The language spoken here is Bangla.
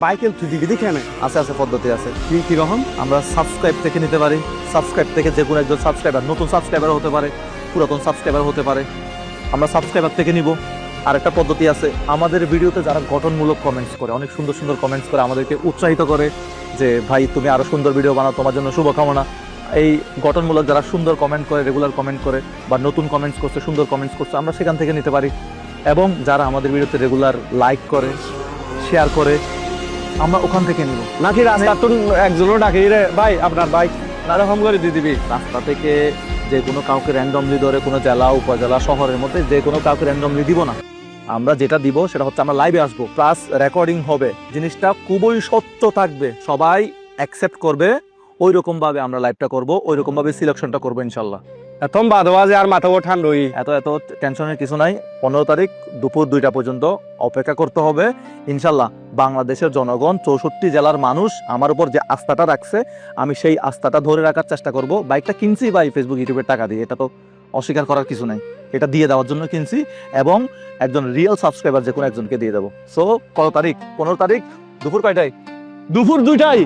বাইকের বিধি কেন আছে আছে পদ্ধতি আছে। কি কিরকম? আমরা সাবস্ক্রাইব থেকে নিতে পারি, সাবস্ক্রাইব থেকে যে কোনো একজন সাবস্ক্রাইবার, নতুন সাবস্ক্রাইবারও হতে পারে, পুরাতন সাবস্ক্রাইবার হতে পারে, আমরা সাবস্ক্রাইবার থেকে নিব। আরেকটা পদ্ধতি আছে, আমাদের ভিডিওতে যারা গঠনমূলক কমেন্টস করে, অনেক সুন্দর সুন্দর কমেন্টস করে, আমাদেরকে উৎসাহিত করে যে ভাই তুমি আরো সুন্দর ভিডিও বানাও, তোমার জন্য শুভকামনা। এই গঠনমূলক যারা সুন্দর কমেন্ট করে, রেগুলার কমেন্ট করে বা নতুন কমেন্টস করছে, সুন্দর কমেন্টস করছে, আমরা সেখান থেকে নিতে পারি। এবং যারা আমাদের ভিডিওতে রেগুলার লাইক করে, শেয়ার করে, আমরা ওখান থেকে নিব। নাকি রাস্তার তো একজনও ডাকি রে ভাই আপনার বাইক এরকম করে দিয়ে দিবি? রাস্তা থেকে যে কোনো কাউকে র্যান্ডমলি ধরে, কোনো জেলা উপজেলা শহরের মধ্যে যে কোনো কাউকে র্যান্ডমলি দিব না। আমরা যেটা দিব সেটা হচ্ছে আমরা লাইভে আসবো, প্লাস রেকর্ডিং হবে, জিনিসটা খুবই স্বচ্ছ থাকবে, সবাই অ্যাকসেপ্ট করবে। ওই রকম ভাবে আমরা লাইভটা করব, ওই রকম ভাবে সিলেকশনটা করবো ইনশাল্লাহ। এখন বাদবাজে আর মাথা ঠান্ডই। এত টেনশনের কিছু নাই। 15 তারিখ দুপুর 2টা পর্যন্ত অপেক্ষা করতে হবে ইনশাল্লাহ। বাংলাদেশের জনগণ, 64 জেলার মানুষ আমার উপর যে আস্থাটা রাখছে, আমি সেই আস্থাটা ধরে রাখার চেষ্টা করব। বাইকটা কিনছি ভাই ফেসবুক ইউটিউবের টাকা দিয়ে, এটা তো অস্বীকার করার কিছু নাই, এটা দিয়ে দেওয়ার জন্য কিনছি এবং একজন রিয়েল সাবস্ক্রাইবার যে কোনো একজনকে দিয়ে দেবো। সো কত তারিখ? 15 তারিখ দুপুর কয়টায়? দুপুর 2টায়।